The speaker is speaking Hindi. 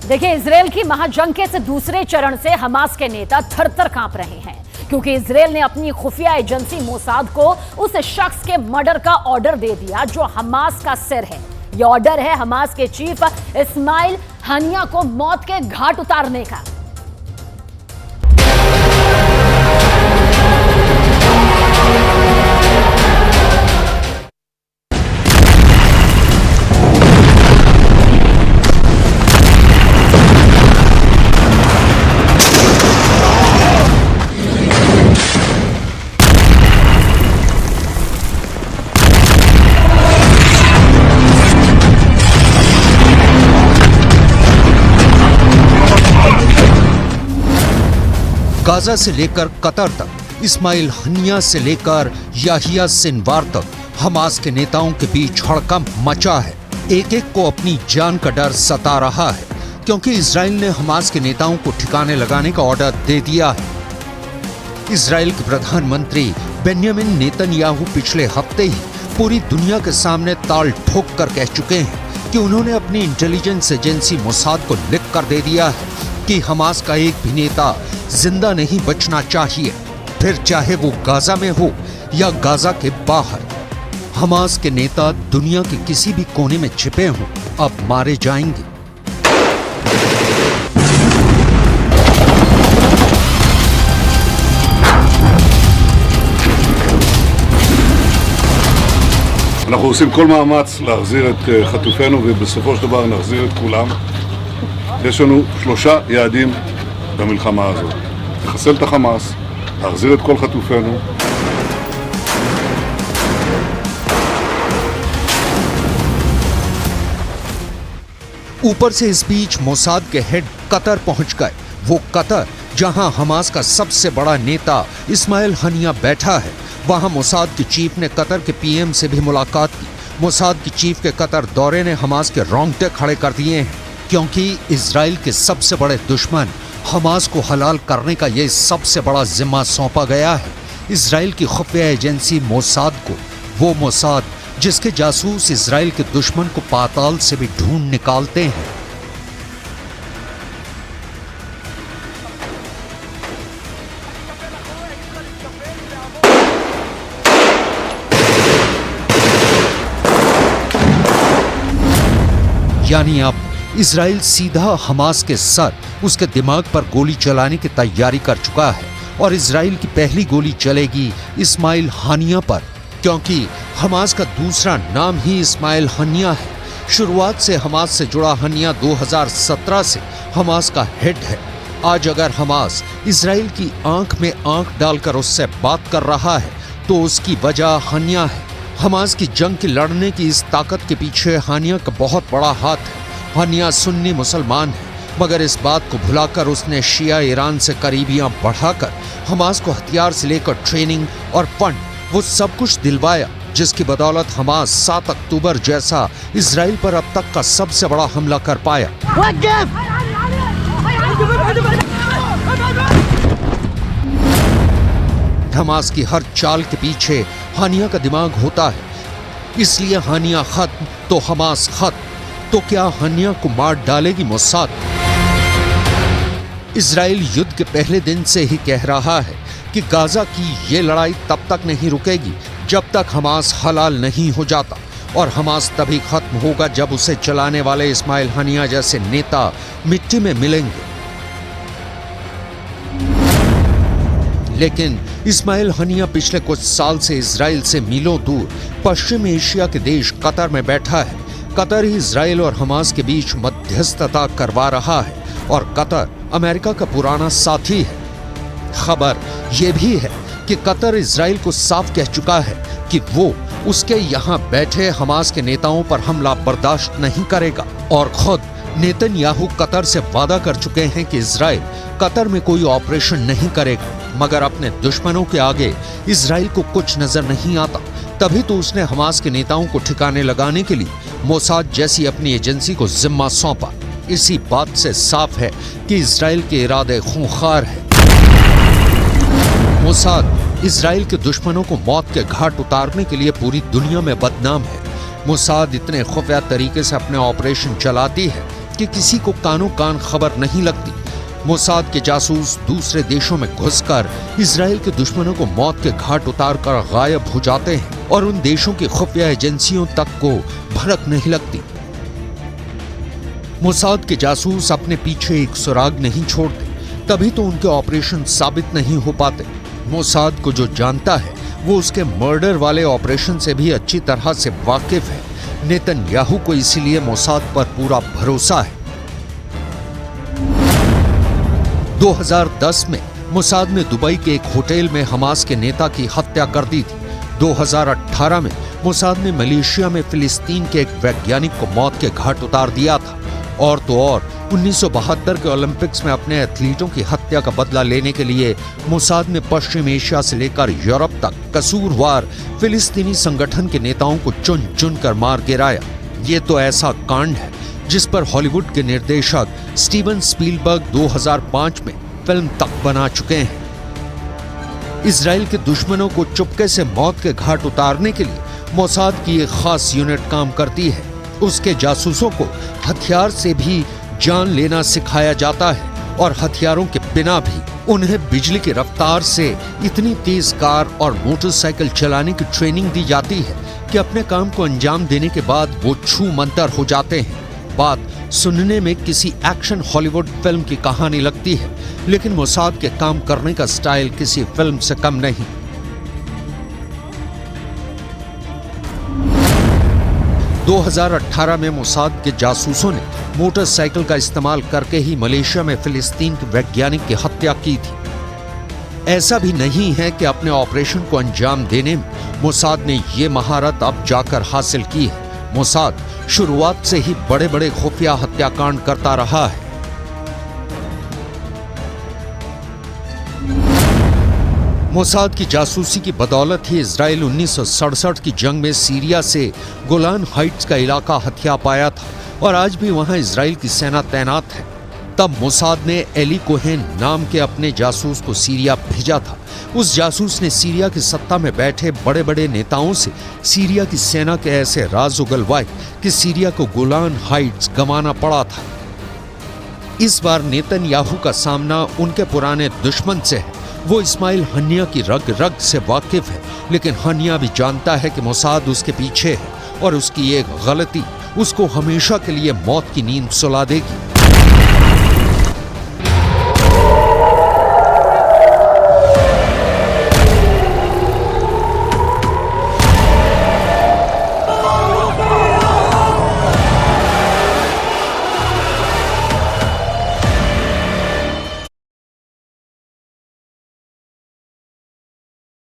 देखिए, इजरायल की महाजंग के दूसरे चरण से हमास के नेता थर-थर कांप रहे हैं, क्योंकि इजरायल ने अपनी खुफिया एजेंसी मोसाद को उस शख्स के मर्डर का ऑर्डर दे दिया जो हमास का सिर है। यह ऑर्डर है हमास के चीफ इस्माइल हानिया को मौत के घाट उतारने का। गाजा से लेकर कतर तक, इस्माइल हनिया से लेकर याहिया सिनवार तक हमास के नेताओं के बीच हड़कंप मचा है। एक एक को अपनी जान का डर सता रहा है, क्योंकि इजराइल ने हमास के नेताओं को ठिकाने लगाने का ऑर्डर दे दिया है। इजराइल के प्रधानमंत्री बेन्यामिन नेतन्याहू पिछले हफ्ते ही पूरी दुनिया के सामने ताल ठोक कर कह चुके हैं कि उन्होंने अपनी इंटेलिजेंस एजेंसी मोसाद को लिख कर दे दिया है कि हमास का एक भी नेता जिंदा नहीं बचना चाहिए, फिर चाहे वो गाजा में हो या गाजा के बाहर। हमास के नेता दुनिया के किसी भी कोने में छिपे हों, अब मारे जाएंगे। אנחנו עושים כל מאמץ להחזיר את חטופינו ובסופו של דבר נחזיר את כולם. יש לנו 3 יעדים במלחמה הזאת: לחסל את החמאס, להחזיר את כל חטופינו. ऊपर से इस बीच मोसाद के हेड कतर पहुंच गए। वो कतर जहां हमास का सबसे बड़ा नेता इस्माइल हनिया बैठा है, वहां मोसाद की चीफ ने कतर के पीएम से भी मुलाकात की। मोसाद की चीफ के कतर दौरे ने हमास के रोंगटे खड़े कर दिए हैं, क्योंकि इजराइल के सबसे बड़े दुश्मन हमास को हलाल करने का ये सबसे बड़ा जिम्मा सौंपा गया है इजराइल की खुफिया एजेंसी मोसाद को। वो मोसाद जिसके जासूस इजराइल के दुश्मन को पाताल से भी ढूंढ निकालते हैं। यानी अब इजराइल सीधा हमास के सर, उसके दिमाग पर गोली चलाने की तैयारी कर चुका है, और इजराइल की पहली गोली चलेगी इस्माइल हानिया पर, क्योंकि हमास का दूसरा नाम ही इस्माइल हनिया है। शुरुआत से हमास से जुड़ा हनिया 2017 से हमास का हेड है। आज अगर हमास इजराइल की आंख में आंख डालकर उससे बात कर रहा है तो उसकी वजह हनिया है। हमास की जंग की लड़ने की इस ताकत के पीछे हानिया का बहुत बड़ा हाथ है। हनिया सुन्नी मुसलमान है, मगर इस बात को भुलाकर उसने शिया ईरान से करीबियां बढ़ाकर हमास को हथियार से लेकर ट्रेनिंग और फंड, वो सब कुछ दिलवाया, जिसकी बदौलत हमास 7 अक्टूबर जैसा इजराइल पर अब तक का सबसे बड़ा हमला कर पाया। हमास की हर चाल के पीछे हानिया का दिमाग होता है, इसलिए हानिया खत्म तो हमास खत्म। तो क्या हानिया को मार डालेगी मोसाद? इजराइल युद्ध के पहले दिन से ही कह रहा है कि गाजा की ये लड़ाई तब तक नहीं रुकेगी जब तक हमास हलाल नहीं हो जाता, और हमास तभी खत्म होगा जब उसे चलाने वाले इस्माइल हनिया जैसे नेता मिट्टी में मिलेंगे। लेकिन इस्माइल हनिया पिछले कुछ साल से इजराइल से मीलों दूर पश्चिम एशिया के देश कतर में बैठा है। कतर ही इजराइल और हमास के बीच मध्यस्थता करवा रहा है, और कतर अमेरिका का पुराना साथी है। खबर यह भी है कि कतर इजराइल को साफ कह चुका है कि वो उसके यहाँ बैठे हमास के नेताओं पर हमला बर्दाश्त नहीं करेगा, और खुद नेतन्याहू कतर से वादा कर चुके हैं कि इजराइल कतर में कोई ऑपरेशन नहीं करेगा। मगर अपने दुश्मनों के आगे इजराइल को कुछ नजर नहीं आता, तभी तो उसने हमास के नेताओं को ठिकाने लगाने के लिए मोसाद जैसी अपनी एजेंसी को जिम्मा सौंपा। इसी बात से साफ है कि इजराइल के इरादे खूंखार है। मोसाद इजराइल के दुश्मनों को मौत के घाट उतारने के लिए पूरी दुनिया में बदनाम है। मोसाद इतने खुफिया तरीके से अपने ऑपरेशन चलाती है कि किसी को कानों कान खबर नहीं लगती। मोसाद के जासूस दूसरे देशों में घुसकर इजराइल के दुश्मनों को मौत के घाट उतारकर गायब हो जाते हैं और उन देशों की खुफिया एजेंसियों तक को भनक नहीं लगती। मोसाद के जासूस अपने पीछे एक सुराग नहीं छोड़ते, तभी तो उनके ऑपरेशन साबित नहीं हो पाते। मोसाद को जो जानता है वो उसके मर्डर वाले ऑपरेशन से भी अच्छी तरह से वाकिफ है। नेतन्याहू को इसीलिए मोसाद पर पूरा भरोसा है। 2010 में मोसाद ने दुबई के एक होटल में हमास के नेता की हत्या कर दी थी। 2018 में मोसाद ने मलेशिया में फिलिस्तीन के एक वैज्ञानिक को मौत के घाट उतार दिया था। और तो और 1972 के ओलंपिक्स में अपने एथलीटों की हत्या का बदला लेने के लिए मोसाद ने पश्चिम एशिया से लेकर यूरोप तक कसूरवार फिलिस्तीनी संगठन के नेताओं को चुन चुन कर मार गिराया। ये तो ऐसा कांड है जिस पर हॉलीवुड के निर्देशक स्टीवन स्पीलबर्ग 2005 में फिल्म तक बना चुके हैं। इजराइल के दुश्मनों को चुपके से मौत के घाट उतारने के लिए मोसाद की एक खास यूनिट काम करती है। उसके जासूसों को हथियार से भी जान लेना सिखाया जाता है और हथियारों के बिना भी उन्हें बिजली की रफ्तार से इतनी तेज कार और मोटरसाइकिल चलाने की ट्रेनिंग दी जाती है कि अपने काम को अंजाम देने के बाद वो छू मंतर हो जाते हैं। बात सुनने में किसी एक्शन हॉलीवुड फिल्म की कहानी लगती है, लेकिन मोसाद के काम करने का स्टाइल किसी फिल्म से कम नहीं। – 2018 में मोसाद के जासूसों ने मोटरसाइकिल का इस्तेमाल करके ही मलेशिया में फिलिस्तीन के वैज्ञानिक की हत्या की थी। ऐसा भी नहीं है कि अपने ऑपरेशन को अंजाम देने में मोसाद ने ये महारत अब जाकर हासिल की है। मोसाद शुरुआत से ही बड़े बड़े खुफिया हत्याकांड करता रहा है। मोसाद की जासूसी की बदौलत ही इजराइल 1967 की जंग में सीरिया से गोलान हाइट्स का इलाका हथिया पाया था और आज भी वहां इजराइल की सेना तैनात है। तब मोसाद ने एली कोहेन नाम के अपने जासूस को सीरिया भेजा था। उस जासूस ने सीरिया की सत्ता में बैठे बड़े बड़े नेताओं से सीरिया की सेना के ऐसे राज उगलवाए कि सीरिया को गोलान हाइट्स गंवाना पड़ा था। इस बार नेतन्याहू का सामना उनके पुराने दुश्मन से है। वो इस्माइल हनिया की रग रग से वाकिफ है, लेकिन हनिया भी जानता है कि मोसाद उसके पीछे है और उसकी एक गलती उसको हमेशा के लिए मौत की नींद सुला देगी।